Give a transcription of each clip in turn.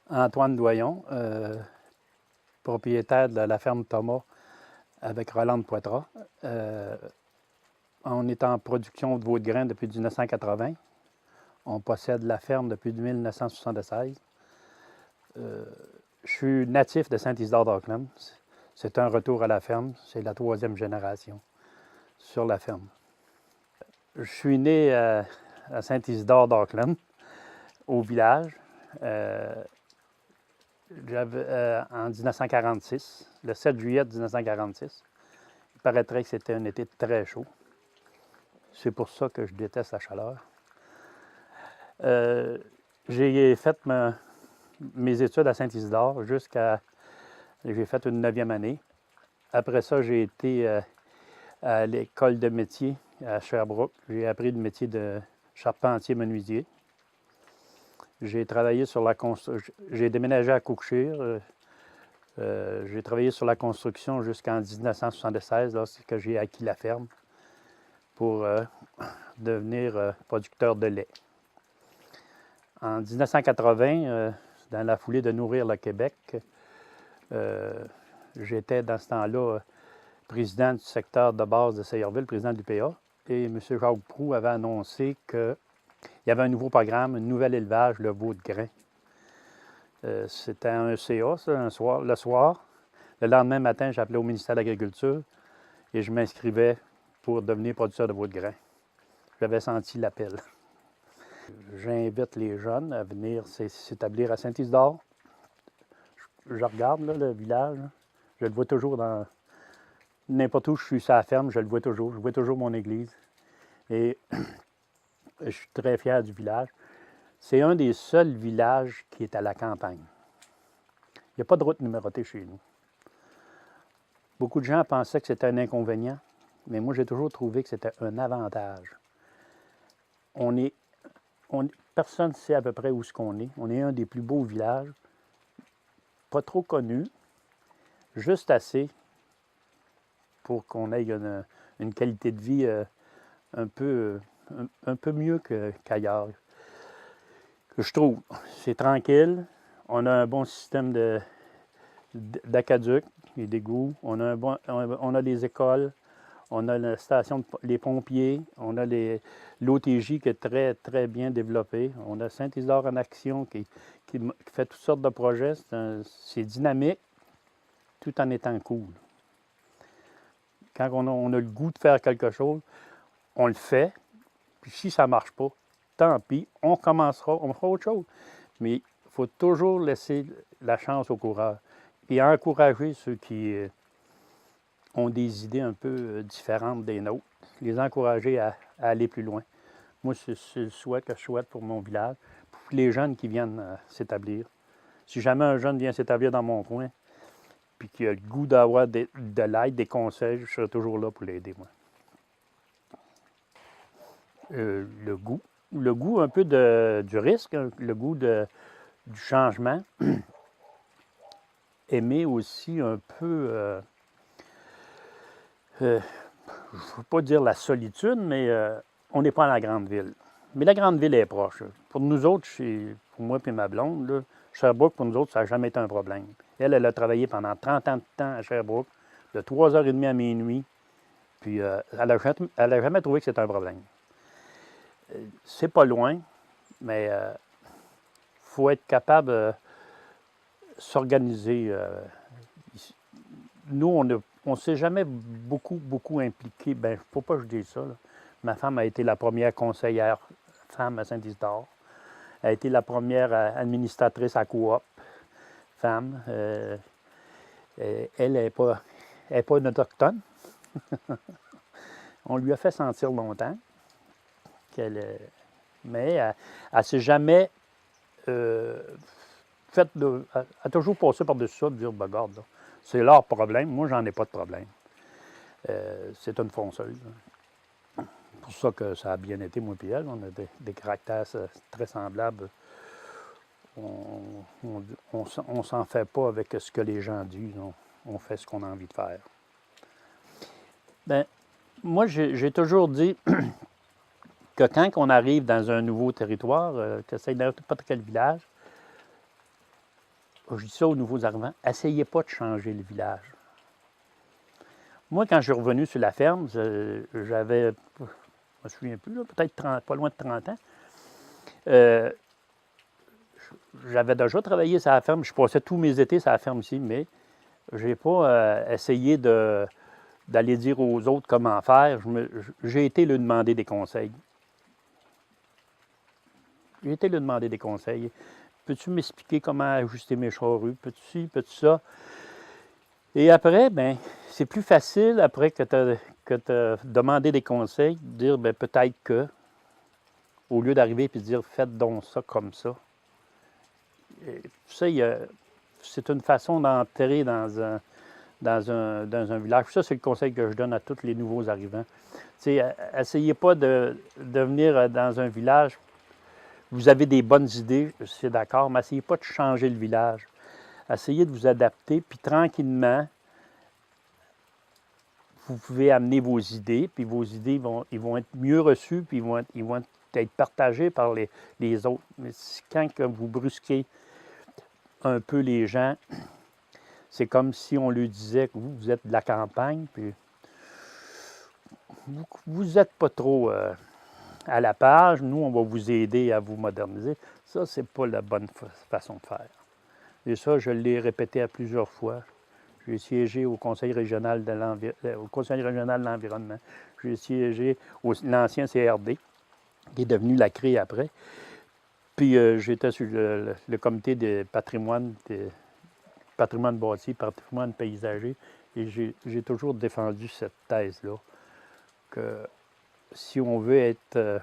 Antoine Doyon, propriétaire de la ferme Thomas avec Rolande Poitras. On est en production de veau de grain depuis 1980. On possède la ferme depuis 1976. Je suis natif de Saint-Isidore d'Auckland. C'est un retour à la ferme. C'est la 3e génération sur la ferme. Je suis né à Saint-Isidore d'Auckland, au village, en 1946, le 7 juillet 1946. Il paraîtrait que c'était un été très chaud. C'est pour ça que je déteste la chaleur. J'ai fait mes études à Saint-Isidore jusqu'à... J'ai fait une 9e année. Après ça, j'ai été à l'école de métier à Sherbrooke. J'ai appris le métier de charpentier-menuisier. J'ai travaillé sur la construction. J'ai déménagé à Cookshire. J'ai travaillé sur la construction jusqu'en 1976, lorsque j'ai acquis la ferme pour devenir producteur de lait. En 1980, dans la foulée de Nourrir le Québec, j'étais dans ce temps-là président du secteur de base de Saylorville, président de l'UPA, et M. Jacques Proulx avait annoncé qu'il y avait un nouveau programme, un nouvel élevage, le veau de grain. C'était un CA, ça, le soir. Le lendemain matin, j'appelais au ministère de l'Agriculture et je m'inscrivais pour devenir producteur de veau de grain. J'avais senti l'appel. J'invite les jeunes à venir s'établir à Saint-Isidore. Je regarde là, le village. Je le vois toujours dans... N'importe où je suis sur la ferme, je le vois toujours. Je vois toujours mon église. Et je suis très fier du village. C'est un des seuls villages qui est à la campagne. Il n'y a pas de route numérotée chez nous. Beaucoup de gens pensaient que c'était un inconvénient, mais moi, j'ai toujours trouvé que c'était un avantage. Personne ne sait à peu près où on est. On est un des plus beaux villages, pas trop connu, juste assez pour qu'on ait une qualité de vie un peu mieux qu'ailleurs. Je trouve. C'est tranquille. On a un bon système d'aqueduc et d'égouts. On a des écoles. On a la station, les pompiers. On a l'OTJ qui est très, très bien développée. On a Saint-Isidore en action qui fait toutes sortes de projets. C'est dynamique tout en étant cool. Quand on a le goût de faire quelque chose, on le fait. Puis si ça ne marche pas, tant pis, on fera autre chose. Mais il faut toujours laisser la chance aux coureurs et encourager ceux qui ont des idées un peu différentes des nôtres, les encourager à aller plus loin. Moi, c'est le souhait que je souhaite pour mon village, pour les jeunes qui viennent s'établir. Si jamais un jeune vient s'établir dans mon coin, puis qu'il a le goût d'avoir de l'aide, des conseils, je serai toujours là pour l'aider, moi. Le goût un peu du risque, le goût du changement. Aimer aussi un peu, je ne veux pas dire la solitude, mais on n'est pas dans la grande ville. Mais la grande ville est proche. Pour nous autres, pour moi et ma blonde, là, Sherbrooke, pour nous autres, ça n'a jamais été un problème. Elle a travaillé pendant 30 ans de temps à Sherbrooke, de 3h30 à minuit, puis elle n'a jamais trouvé que c'était un problème. C'est pas loin, mais il faut être capable de s'organiser. Nous, on ne s'est jamais beaucoup impliqué. Bien, il ne faut pas que je dise ça, là. Ma femme a été la première conseillère femme à Saint-Isidore. Elle a été la première administratrice à coop femme. Elle n'est pas une autochtone. On lui a fait sentir longtemps mais elle ne s'est jamais elle a toujours passé par-dessus ça, de dire, ben, regarde, là, c'est leur problème, moi, j'en ai pas de problème. C'est une fonceuse. C'est pour ça que ça a bien été, moi et elle. On a des caractères très semblables. On ne s'en fait pas avec ce que les gens disent. On fait ce qu'on a envie de faire. Bien, moi, j'ai toujours dit que quand on arrive dans un nouveau territoire, que c'est n'importe quel village, je dis ça aux nouveaux arrivants, essayez pas de changer le village. Moi, quand je suis revenu sur la ferme, j'avais, je me souviens plus, peut-être pas loin de 30 ans. J'avais déjà travaillé sur la ferme, je passais tous mes étés sur la ferme ici, mais je n'ai pas essayé d'aller dire aux autres comment faire. J'ai été lui demander des conseils. J'ai été lui demander des conseils. Peux-tu m'expliquer comment ajuster mes charrues? Peux-tu ci, peux-tu ça? Et après, ben, c'est plus facile, après que tu as demandé des conseils, de dire, ben, peut-être que, au lieu d'arriver et de dire, faites donc ça comme ça. Et ça, c'est une façon d'entrer dans un village. Ça, c'est le conseil que je donne à tous les nouveaux arrivants. Essayez pas de venir dans un village. Vous avez des bonnes idées, c'est d'accord, mais essayez pas de changer le village. Essayez de vous adapter, puis tranquillement, vous pouvez amener vos idées, puis vos idées ils vont être mieux reçues, puis ils vont être partagées par les autres. Mais quand que vous brusquez un peu les gens, c'est comme si on lui disait que vous êtes de la campagne, puis vous n'êtes pas trop à la page. Nous, on va vous aider à vous moderniser. Ça, c'est pas la bonne façon de faire. Et ça, je l'ai répété à plusieurs fois. J'ai siégé au Conseil régional de l'environnement. J'ai siégé au l'ancien CRD, qui est devenu la CRE après. Puis j'étais sur le comité de patrimoine bâti, patrimoine paysager. Et j'ai toujours défendu cette thèse-là, que si on veut être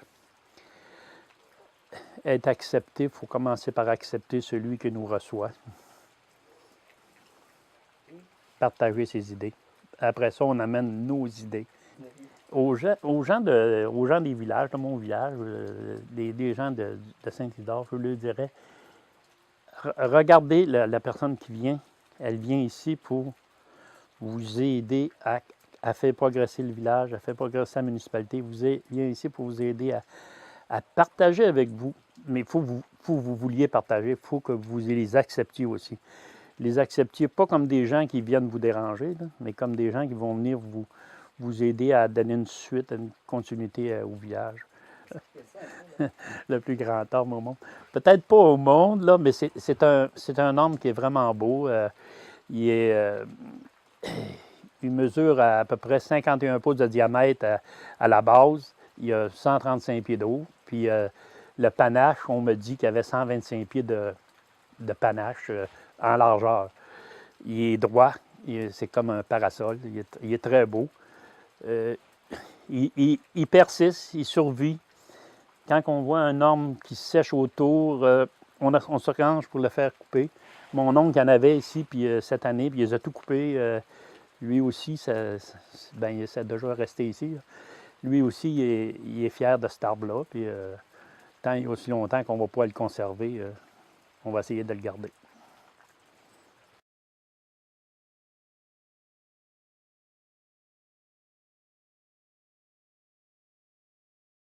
accepté, il faut commencer par accepter celui qui nous reçoit. Partager ses idées. Après ça, on amène nos idées. Aux gens des villages, de mon village, des gens de Saint-Isidore, je leur dirais, regardez la personne qui vient. Elle vient ici pour vous aider à faire progresser le village, à faire progresser la municipalité. Elle vient ici pour vous aider à partager avec vous. Mais il faut que vous vouliez partager, il faut que vous les acceptiez aussi. Les acceptiez pas comme des gens qui viennent vous déranger, là, mais comme des gens qui vont venir vous aider à donner une suite, une continuité au village. Le plus grand homme au monde. Peut-être pas au monde, là, mais c'est un homme qui est vraiment beau. Il mesure à peu près 51 pouces de diamètre à la base. Il a 135 pieds de haut. Puis le panache, on me dit qu'il avait 125 pieds de panache en largeur. Il est droit, c'est comme un parasol, il est très beau. Il persiste, il survit. Quand on voit un orme qui sèche autour, on se range pour le faire couper. Mon oncle en avait ici puis, cette année, puis il les a tout coupés. Lui aussi, ça a déjà resté ici. Là. Lui aussi, il est fier de cet arbre-là. Puis, tant et aussi longtemps qu'on ne va pas le conserver, on va essayer de le garder.